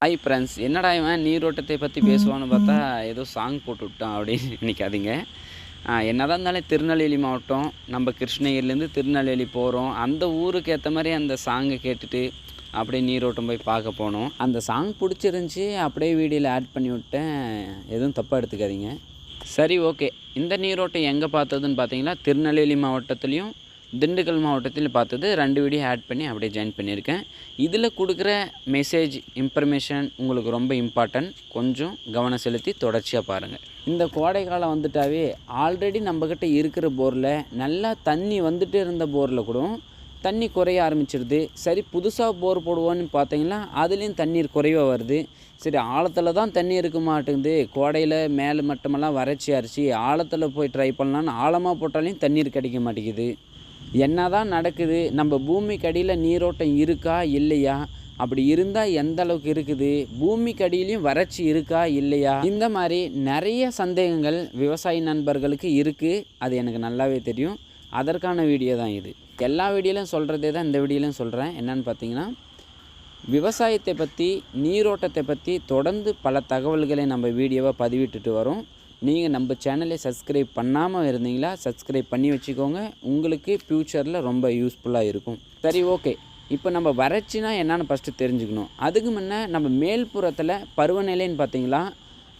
Hi friends, என்னடா இவன் நீரோட்டத்தை பற்றி பேசுவான்னு பார்த்தா ஏதோ சாங் போட்டு விட்டான் அப்படின்னு நினைக்காதீங்க. என்ன தான் இருந்தாலும் திருநெல்வேலி மாவட்டம், நம்ம கிருஷ்ணகிரிலேருந்து திருநெல்வேலி போகிறோம். அந்த ஊருக்கு ஏற்ற மாதிரி அந்த சாங்கை கேட்டுட்டு அப்படியே நீரோட்டம் போய் பார்க்க போனோம். அந்த சாங் பிடிச்சிருந்துச்சி, அப்படியே வீடியோவில் ஆட் பண்ணி விட்டேன். எதுவும் தப்பாக எடுத்துக்காதீங்க. சரி, ஓகே. இந்த நீரோட்டம் எங்கே பார்த்ததுன்னு பார்த்தீங்கன்னா திருநெல்வேலி மாவட்டத்துலேயும் திண்டுக்கல் மாவட்டத்தில் பார்த்தது. 2 வீடியோ ஆட் பண்ணி அப்படியே ஜாயின் பண்ணியிருக்கேன். இதில் கொடுக்குற மெசேஜ் இன்ஃபர்மேஷன் உங்களுக்கு ரொம்ப இம்பார்ட்டன்ட். கொஞ்சம் கவனம் செலுத்தி தொடர்ச்சியாக பாருங்கள். இந்த கோடை காலம் வந்துட்டாவே ஆல்ரெடி நம்மக்கிட்ட இருக்கிற போரில் நல்லா தண்ணி வந்துட்டு இருந்த போரில் கூட தண்ணி குறைய ஆரம்பிச்சிருது. சரி, புதுசாக போர் போடுவோன்னு பார்த்தீங்கன்னா அதுலேயும் தண்ணீர் குறைவாக வருது. சரி, ஆழத்தில் தான் தண்ணி இருக்க மாட்டேங்குது, கோடையில் மேலே மட்டமெல்லாம் வறட்சி அரிச்சு ஆழத்தில் போய் ட்ரை பண்ணலான்னு ஆழமாக போட்டாலையும் தண்ணீர் கிடைக்க மாட்டேங்குது. என்ன தான் நடக்குது? நம்ம பூமிக்கு அடியில் நீரோட்டம் இருக்கா இல்லையா? அப்படி இருந்தால் எந்த அளவுக்கு இருக்குது? பூமிக்கு அடியிலையும் வறட்சி இருக்கா இல்லையா? இந்த மாதிரி நிறைய சந்தேகங்கள் விவசாய நண்பர்களுக்கு இருக்குது. அது எனக்கு நல்லாவே தெரியும். அதற்கான வீடியோ தான் இது. எல்லா வீடியோலையும் சொல்கிறதே தான் இந்த வீடியோலையும் சொல்கிறேன். என்னென்னு பார்த்தீங்கன்னா, விவசாயத்தை பற்றி, நீரோட்டத்தை பற்றி தொடர்ந்து பல தகவல்களை நம்ம வீடியோவை பதிவிட்டுட்டு வரோம். நீங்கள் நம்ம சேனலை சப்ஸ்கிரைப் பண்ணாமல் இருந்தீங்களா, சப்ஸ்கிரைப் பண்ணி வச்சுக்கோங்க. உங்களுக்கு ஃப்யூச்சரில் ரொம்ப யூஸ்ஃபுல்லாக இருக்கும். சரி, ஓகே. இப்போ நம்ம வறட்சினா என்னென்னு ஃபஸ்ட்டு தெரிஞ்சுக்கணும். அதுக்கு முன்னே நம்ம மேல்புறத்தில் பருவநிலைன்னு பார்த்தீங்களா,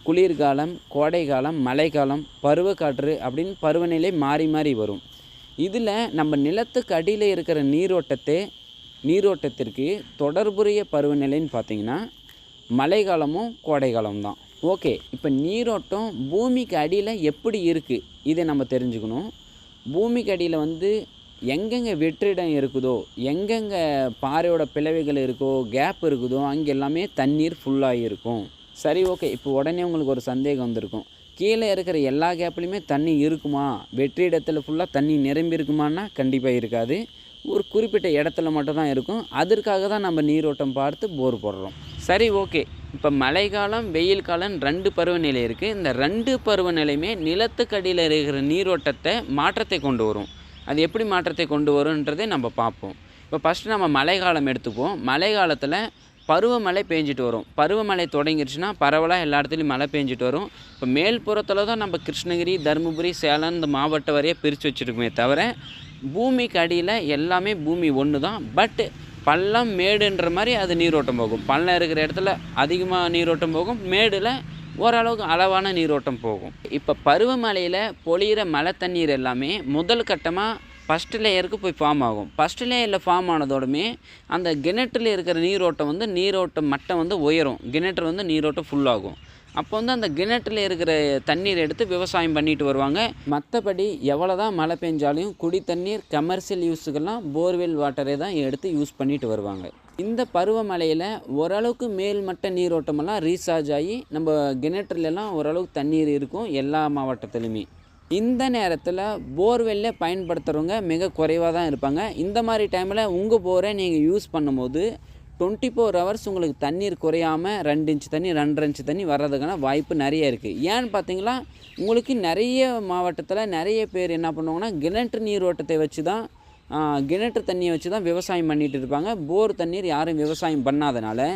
குளிர்காலம், கோடைக்காலம், மழைக்காலம், பருவக்காற்று அப்படின்னு பருவநிலை மாறி மாறி வரும். இதில் நம்ம நிலத்துக்கு அடியில் இருக்கிற நீரோட்டத்திற்கு தொடர்புடைய பருவநிலைன்னு பார்த்திங்கன்னா மழைக்காலமும் கோடைக்காலம் தான். ஓகே, இப்போ நீரோட்டம் பூமிக்கு அடியில் எப்படி இருக்குது இதை நம்ம தெரிஞ்சுக்கணும். பூமிக்கு அடியில் எங்கெங்கே வெற்றிடம் இருக்குதோ, எங்கெங்கே பாறையோட பிளவைகள் இருக்கோ, கேப் இருக்குதோ, அங்கே எல்லாமே தண்ணீர் ஃபுல்லாகி இருக்கும். சரி, ஓகே. இப்போ உடனே உங்களுக்கு ஒரு சந்தேகம் வந்திருக்கும், கீழே இருக்கிற எல்லா கேப்லேயுமே தண்ணி இருக்குமா? வெற்றிடத்தில் ஃபுல்லாக தண்ணி நிரம்பி இருக்குமான்னா கண்டிப்பாக இருக்காது. ஒரு குறிப்பிட்ட இடத்துல மட்டும் தான் இருக்கும். அதற்காக தான் நம்ம நீரோட்டம் பார்த்து போர் போடுறோம். சரி, ஓகே. இப்போ மழைக்காலம், வெயில் காலம் 2 பருவநிலை இருக்குது. இந்த 2 பருவநிலையுமே நிலத்துக்கடியில் இருக்கிற நீரோட்டத்தை மாற்றத்தை கொண்டு வரும். அது எப்படி மாற்றத்தை கொண்டு வரும்ன்றதை நம்ம பார்ப்போம். இப்போ ஃபஸ்ட்டு நம்ம மழைக்காலம் எடுத்துப்போம். மழை காலத்தில் பருவமழை பெஞ்சிட்டு வரும். பருவமழை தொடங்கிடுச்சுன்னா பரவலாக எல்லா இடத்துலையும் மழை பெஞ்சிட்டு வரும். இப்போ மேல்புறத்தில் தான் நம்ம கிருஷ்ணகிரி, தருமபுரி, சேலம் இந்த மாவட்ட வரையே பிரித்து வச்சுருக்குமே தவிர பூமிக்கு அடியில் எல்லாமே பூமி ஒன்று தான். பட் பள்ளம் மேடுன்ற மாதிரி அது நீரோட்டம் போகும். பள்ளம் இருக்கிற இடத்துல அதிகமாக நீரோட்டம் போகும், மேடில் ஓரளவுக்கு அளவான நீரோட்டம் போகும். இப்போ பருவமழையில் பொழிகிற மழை தண்ணீர் எல்லாமே முதல் கட்டமாக ஃபஸ்ட்டு லேயருக்கு போய் ஃபார்ம் ஆகும். ஃபஸ்ட்டு லேயரில் ஃபார்ம் ஆனதோடுமே அந்த கிணற்றில் இருக்கிற நீரோட்டம் மட்டம் உயரும். கிணற்று நீரோட்டம் ஃபுல்லாகும். அப்போ அந்த கிணற்றில் இருக்கிற தண்ணீர் எடுத்து விவசாயம் பண்ணிட்டு வருவாங்க. மற்றபடி எவ்வளோ தான் மழை பெஞ்சாலும் குடி தண்ணீர், கமர்ஷியல் யூஸுக்கெல்லாம் போர்வெல் வாட்டரை தான் எடுத்து யூஸ் பண்ணிட்டு வருவாங்க. இந்த பருவமழையில் ஓரளவுக்கு மேல்மட்ட நீரோட்டமெல்லாம் ரீசார்ஜ் ஆகி நம்ம கிணற்றுலலாம் ஓரளவுக்கு தண்ணீர் இருக்கும் எல்லா மாவட்டத்துலையுமே. இந்த நேரத்தில் போர்வெல்ல பயன்படுத்துகிறவங்க மிக குறைவாக தான் இருப்பாங்க. இந்த மாதிரி டைமில் உங்கள் போரை நீங்கள் யூஸ் பண்ணும்போது 24 hours உங்களுக்கு தண்ணீர் குறையாமல் 2 இன்ச் தண்ணி, 2.5 இன்ச் தண்ணி வர்றதுக்கான வாய்ப்பு நிறைய இருக்குது. ஏன்னு பார்த்தீங்களா, உங்களுக்கு நிறைய மாவட்டத்தில் நிறைய பேர் என்ன பண்ணுவாங்கன்னா கிணற்று நீரோட்டத்தை வச்சு தான், கிணற்று தண்ணியை வச்சு தான் விவசாயம் பண்ணிகிட்டு இருப்பாங்க. போர் தண்ணீர் யாரும் விவசாயம் பண்ணாதனால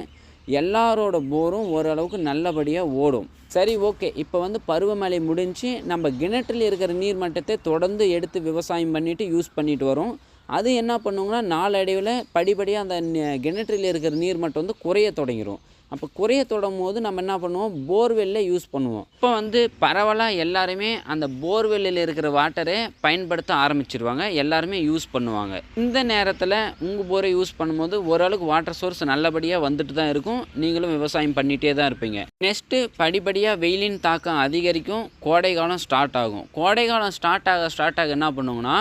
எல்லாரோட போரும் ஓரளவுக்கு நல்லபடியாக ஓடும். சரி, ஓகே. இப்போ பருவமழை முடிஞ்சு நம்ம கிணற்றில் இருக்கிற நீர் மட்டத்தை தொடர்ந்து எடுத்து விவசாயம் பண்ணிவிட்டு யூஸ் பண்ணிட்டு வரோம். அது என்ன பண்ணுங்கன்னா நாளடைவில் படிப்படியாக அந்த கிணற்றில் இருக்கிற நீர் மட்டம் வந்து குறைய தொடங்கிடும். அப்போ குறைய தொடங்கும்போது நம்ம என்ன பண்ணுவோம், போர்வெல்லில் யூஸ் பண்ணுவோம். இப்போ வந்து பரவலாக எல்லாருமே அந்த போர்வெல்லில் இருக்கிற வாட்டரை பயன்படுத்த ஆரம்பிச்சிருவாங்க, எல்லாருமே யூஸ் பண்ணுவாங்க. இந்த நேரத்தில் உங்கள் போரை யூஸ் பண்ணும்போது ஓரளவுக்கு வாட்டர் சோர்ஸ் நல்லபடியாக வந்துட்டு தான் இருக்கும், நீங்களும் விவசாயம் பண்ணிகிட்டே தான் இருப்பீங்க. நெக்ஸ்ட்டு படிப்படியாக வெயிலின் தாக்கம் அதிகரிக்கும், கோடை காலம் ஸ்டார்ட் ஆகும். கோடை காலம் ஸ்டார்ட் ஆக என்ன பண்ணுங்கன்னா,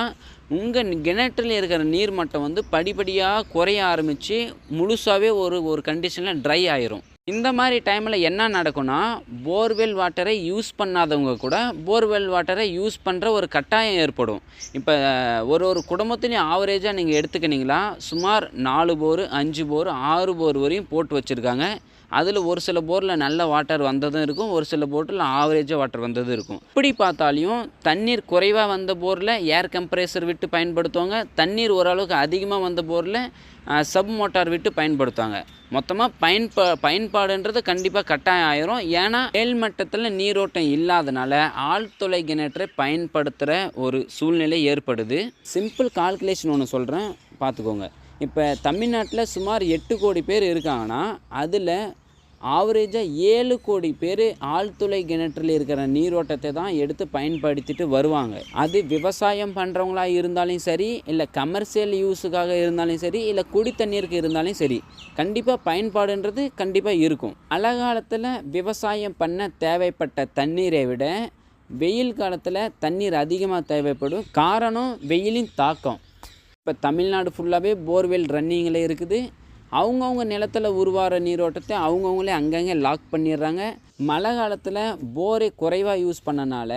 உங்கள் கிணற்றில் இருக்கிற நீர் மட்டம் வந்து படிப்படியாக குறைய ஆரம்பித்து முழுசாகவே ஒரு கண்டிஷனில் ட்ரை ஆயிரும். இந்த மாதிரி டைமில் என்ன நடக்கும்னா, போர்வெல் வாட்டரை யூஸ் பண்ணாதவங்க கூட போர்வெல் வாட்டரை யூஸ் பண்ணுற ஒரு கட்டாயம் ஏற்படும். இப்போ ஒரு குடும்பத்துலேயும் ஆவரேஜாக நீங்கள் எடுத்துக்கினீங்களா, சுமார் 4 போர் 5 போர் 6 போர் வரையும் போட்டு வச்சுருக்காங்க. அதில் ஒரு சில போரில் நல்ல வாட்டர் வந்ததும் இருக்கும், ஒரு சில போரில் ஆவரேஜாக வாட்டர் வந்ததும் இருக்கும். இப்படி பார்த்தாலையும் தண்ணீர் குறைவாக வந்த போரில் ஏர் கம்ப்ரேசர் விட்டு பயன்படுத்துவாங்க, தண்ணீர் ஓரளவுக்கு அதிகமாக வந்த போரில் சப் மோட்டார் விட்டு பயன்படுத்துவாங்க. மொத்தமாக பயன்பாடுன்றது கண்டிப்பாக கட்டாயம் ஆயிரும். ஏன்னா மேல்மட்டத்தில் நீரோட்டம் இல்லாதனால ஆழ்துளை கிணற்றை பயன்படுத்துகிற ஒரு சூழ்நிலை ஏற்படுது. சிம்பிள் கால்குலேஷன் ஒன்று சொல்கிறேன், பார்த்துக்கோங்க. இப்போ தமிழ்நாட்டில் சுமார் 8 கோடி பேர் இருக்காங்கன்னா, அதில் ஆவரேஜாக 7 கோடி பேர் ஆழ்துளை கிணற்றில் இருக்கிற நீரோட்டத்தை தான் எடுத்து பயன்படுத்திட்டு வருவாங்க. அது விவசாயம் பண்ணுறவங்களா இருந்தாலும் சரி, இல்லை கமர்ஷியல் யூஸுக்காக இருந்தாலும் சரி, இல்லை குடி தண்ணீருக்கு இருந்தாலும் சரி, கண்டிப்பாக பயன்பாடுன்றது கண்டிப்பாக இருக்கும். மழை காலத்தில் விவசாயம் பண்ண தேவைப்பட்ட தண்ணீரை விட வெயில் காலத்தில் தண்ணீர் அதிகமாக தேவைப்படும். காரணம் வெயிலின் தாக்கம். இப்போ தமிழ்நாடு ஃபுல்லாகவே போர்வெல் ரன்னிங்கில் இருக்குது. அவங்கவுங்க நிலத்தில் உருவாகிற நீரோட்டத்தை அவங்கவுங்களே அங்கங்கே லாக் பண்ணிடுறாங்க. மழை காலத்தில் போரை குறைவாக யூஸ் பண்ணனால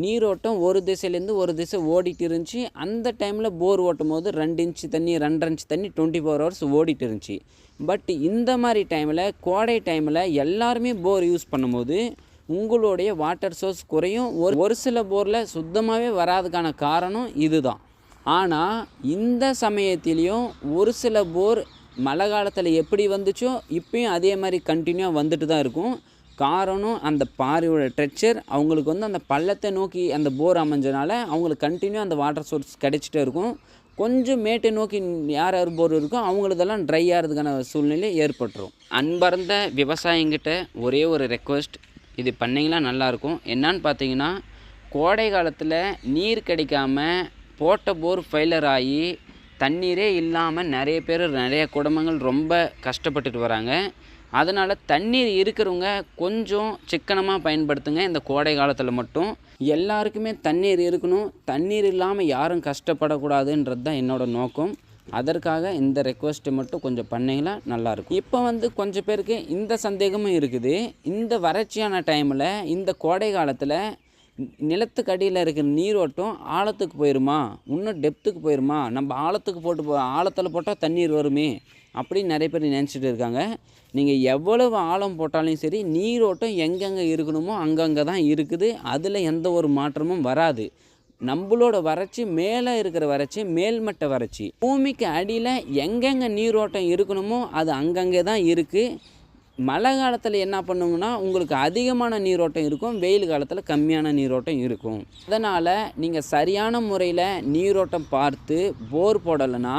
நீரோட்டம் ஒரு திசையிலேருந்து ஒரு திசை ஓடிட்டு இருந்துச்சு. அந்த டைமில் போர் ஓட்டும் போது 2 இன்ச்சு தண்ணி 2.5 இன்ச்சு தண்ணி 24 ஹவர்ஸ் ஓடிட்டு இருந்துச்சு. பட் இந்த மாதிரி டைமில், கோடை டைமில் எல்லாருமே போர் யூஸ் பண்ணும்போது உங்களுடைய வாட்டர் சோர்ஸ் குறையும். ஒரு சில போரில் சுத்தமாகவே வராதுக்கான காரணம் இதுதான். ஆனால் இந்த சமயத்திலையும் ஒரு சில போர் மழை காலத்தில் எப்படி வந்துச்சோ இப்பயும் அதே மாதிரி கண்டினியூவாக வந்துட்டு தான் இருக்கும். காரணம் அந்த பாறையோட டெக்ஸ்சர், அவங்களுக்கு வந்து அந்த பள்ளத்தை நோக்கி அந்த போர் அமைஞ்சனால அவங்களுக்கு கண்டினியூ அந்த வாட்டர் சோர்ஸ் கிடைச்சிட்டே இருக்கும். கொஞ்சம் மேட்டை நோக்கி யார் போர் இருக்கோ அவங்களுதெல்லாம் ட்ரை ஆகிறதுக்கான சூழ்நிலை ஏற்பட்டுரும். அன்பர்ந்த விவசாயிங்கிட்ட ஒரே ஒரு ரெக்வஸ்ட், இது பண்ணிங்கன்னா நல்லாயிருக்கும். என்னான்னு பார்த்தீங்கன்னா, கோடை காலத்தில் நீர் கிடைக்காமல் போட்ட போர் ஃபெயிலர் ஆகி தண்ணீரே இல்லாமல் நிறைய குடும்பங்கள் ரொம்ப கஷ்டப்பட்டுட்டு வராங்க. அதனால் தண்ணீர் இருக்கிறவங்க கொஞ்சம் சிக்கனமாக பயன்படுத்துங்க. இந்த கோடை காலத்தில் மட்டும் எல்லாருக்குமே தண்ணீர் இருக்கணும், தண்ணீர் இல்லாமல் யாரும் கஷ்டப்படக்கூடாதுன்றது தான் என்னோடய நோக்கம். அதற்காக இந்த ரெக்வஸ்ட்டை மட்டும் கொஞ்சம் பண்ணிங்கன்னா நல்லாயிருக்கும். இப்போ வந்து கொஞ்சம் பேருக்கு இந்த சந்தேகமும் இருக்குது, இந்த வறட்சியான டைமில் இந்த கோடை காலத்தில் நிலத்துக்கு அடியில் இருக்கிற நீரோட்டம் ஆழத்துக்கு போயிடுமா, இன்னும் டெப்த்துக்கு போயிடுமா, நம்ம ஆழத்தில் போட்டால் தண்ணீர் வருமே அப்படின்னு நிறைய பேர் நினச்சிட்டு இருக்காங்க. நீங்கள் எவ்வளவு ஆழம் போட்டாலும் சரி, நீரோட்டம் எங்கெங்கே இருக்கணுமோ அங்கங்கே தான் இருக்குது. அதில் எந்த ஒரு மாற்றமும் வராது. நம்மளோட வறட்சி மேலே இருக்கிற வறட்சி மேல்மட்ட வறட்சி. பூமிக்கு அடியில் எங்கெங்கே நீரோட்டம் இருக்கணுமோ அது அங்கங்கே தான் இருக்குது. மழை காலத்தில் என்ன பண்ணுங்கன்னா உங்களுக்கு அதிகமான நீரோட்டம் இருக்கும், வெயில் காலத்தில் கம்மியான நீரோட்டம் இருக்கும். அதனால் நீங்கள் சரியான முறையில் நீரோட்டம் பார்த்து போர் போடலைன்னா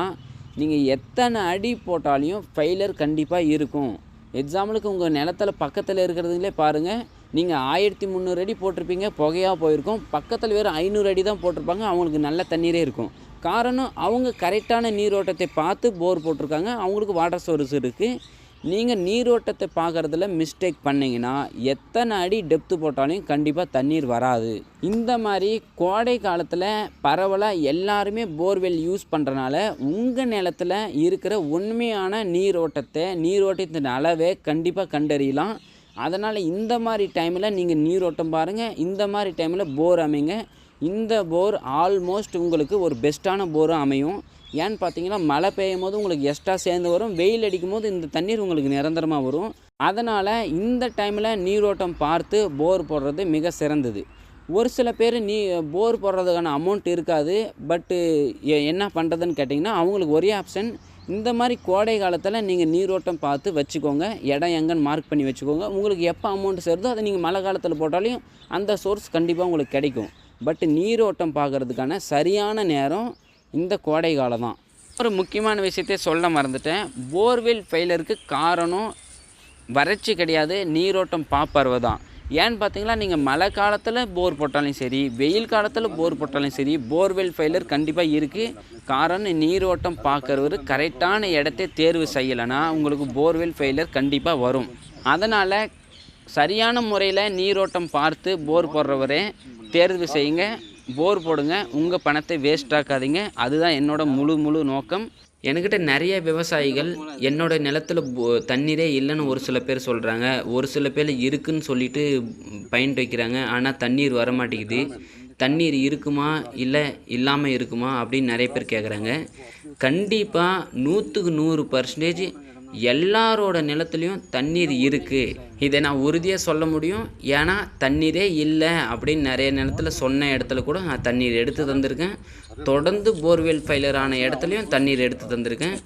நீங்கள் எத்தனை அடி போட்டாலையும் ஃபெயிலியர் கண்டிப்பாக இருக்கும். எக்ஸாம்பிளுக்கு உங்கள் நிலத்தில் பக்கத்தில் இருக்கிறதுங்களே பாருங்கள், நீங்கள் 1300 அடி போட்டிருப்பீங்க, புகையாக போயிருக்கும். பக்கத்தில் வெறும் 500 அடி தான் போட்டிருப்பாங்க, அவங்களுக்கு நல்ல தண்ணீரே இருக்கும். காரணம் அவங்க கரெக்டான நீரோட்டத்தை பார்த்து போர் போட்டிருக்காங்க, அவங்களுக்கு வாட்டர் சோர்ஸ் இருக்குது. நீங்கள் நீரோட்டத்தை பார்க்குறதுல மிஸ்டேக் பண்ணிங்கன்னா எத்தனை அடி டெப்த்து போட்டாலும் கண்டிப்பாக தண்ணீர் வராது. இந்த மாதிரி கோடை காலத்தில் பரவலாக எல்லாருமே போர்வெல் யூஸ் பண்ணுறனால உங்கள் நிலத்தில் இருக்கிற உண்மையான நீரோட்டத்தின் அளவை கண்டிப்பாக கண்டறியலாம். அதனால் இந்த மாதிரி டைமில் நீங்கள் நீரோட்டம் பாருங்கள், இந்த மாதிரி டைமில் போர் அமைங்க. இந்த போர் ஆல்மோஸ்ட் உங்களுக்கு ஒரு பெஸ்ட்டான போரும் அமையும். ஏன்னு பார்த்தீங்கன்னா, மழை பெய்யும் போது உங்களுக்கு எக்ஸ்ட்ரா சேர்ந்து வரும், வெயில் அடிக்கும் போது இந்த தண்ணீர் உங்களுக்கு நிரந்தரமாக வரும். அதனால் இந்த டைமில் நீரோட்டம் பார்த்து போர் போடுறது மிக சிறந்தது. ஒரு சில பேர் போர் போடுறதுக்கான அமௌண்ட் இருக்காது. பட்டு என்ன பண்ணுறதுன்னு கேட்டிங்கன்னா, அவங்களுக்கு ஒரே ஆப்ஷன், இந்த மாதிரி கோடை காலத்தில் நீங்கள் நீரோட்டம் பார்த்து வச்சுக்கோங்க, இடம் எங்கன்னு மார்க் பண்ணி வச்சுக்கோங்க. உங்களுக்கு எப்போ அமௌண்ட் சேருதோ அதை நீங்கள் மழை காலத்தில் போட்டாலையும் அந்த சோர்ஸ் கண்டிப்பாக உங்களுக்கு கிடைக்கும். பட் நீரோட்டம் பார்க்குறதுக்கான சரியான நேரம் இந்த கோடை காலம் தான். ஒரு முக்கியமான விஷயத்தை சொல்ல மறந்துட்டேன். போர்வெல் ஃபெயிலியருக்கு காரணம் வறட்சி கிடையாது, நீரோட்டம் பாப்பறவை தான். ஏன்னு பார்த்தீங்கன்னா, நீங்கள் மழை காலத்தில் போர் போட்டாலும் சரி, வெயில் காலத்தில் போர் போட்டாலும் சரி, போர்வெல் ஃபெயிலியர் கண்டிப்பாக இருக்குது. காரணம் நீரோட்டம் பார்க்குறவர் கரெக்டான இடத்தை தேர்வு செய்யலைன்னா உங்களுக்கு போர்வெல் ஃபெயிலியர் கண்டிப்பாக வரும். அதனால் சரியான முறையில் நீரோட்டம் பார்த்து போர் போடுறவரே தேர்வு செய்யுங்க, போர் போடுங்க, உங்கள் பணத்தை வேஸ்ட் ஆக்காதீங்க. அதுதான் என்னோட முழு நோக்கம். என்கிட்ட நிறைய விவசாயிகள் என்னோடய நிலத்தில் தண்ணீரே இல்லைன்னு ஒரு சில பேர் சொல்கிறாங்க, ஒரு சில பேர் இருக்குதுன்னு சொல்லிட்டு பயன் வைக்கிறாங்க. ஆனால் தண்ணீர் வர மாட்டேங்குது. தண்ணீர் இருக்குமா இல்லை இல்லாமல் இருக்குமா அப்படின்னு நிறைய பேர் கேட்குறாங்க. கண்டிப்பாக 100க்கு 100% எல்லாரோட நிலத்துலையும் தண்ணீர் இருக்குது. இதை நான் உறுதியாக சொல்ல முடியும். ஏன்னா தண்ணீரே இல்லை அப்படின்னு நிறைய நிலத்தில் சொன்ன இடத்துல கூட நான் தண்ணீர் எடுத்து தந்திருக்கேன். தொடர்ந்து போர்வெல் ஃபெயிலியர் ஆன இடத்துலையும் தண்ணீர் எடுத்து தந்திருக்கேன்.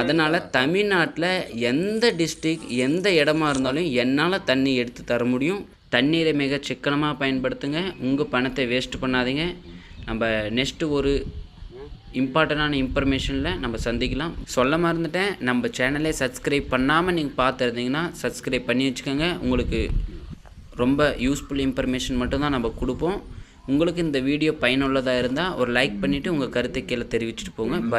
அதனால் தமிழ்நாட்டில் எந்த டிஸ்ட்ரிக் எந்த இடமா இருந்தாலும் என்னால் தண்ணி எடுத்து தர முடியும். தண்ணீரை மிக சிக்கனமாக பயன்படுத்துங்க, உங்கள் பணத்தை வேஸ்ட் பண்ணாதீங்க. நம்ம நெக்ஸ்ட்டு ஒரு இம்பார்ட்டண்டான இன்ஃபர்மேஷனில் நம்ம சந்திக்கலாம். சொல்ல மறந்துட்டேன், நம்ம சேனலை சப்ஸ்கிரைப் பண்ணாமல் நீங்கள் பார்த்துருந்தீங்கன்னா சப்ஸ்கிரைப் பண்ணி வச்சுக்கோங்க. உங்களுக்கு ரொம்ப யூஸ்ஃபுல் இன்ஃபர்மேஷன் மட்டும்தான் நம்ம கொடுப்போம். உங்களுக்கு இந்த வீடியோ பயனுள்ளதாக இருந்தால் ஒரு லைக் பண்ணிவிட்டு உங்கள் கருத்தை கீழே தெரிவிச்சுட்டு போங்க.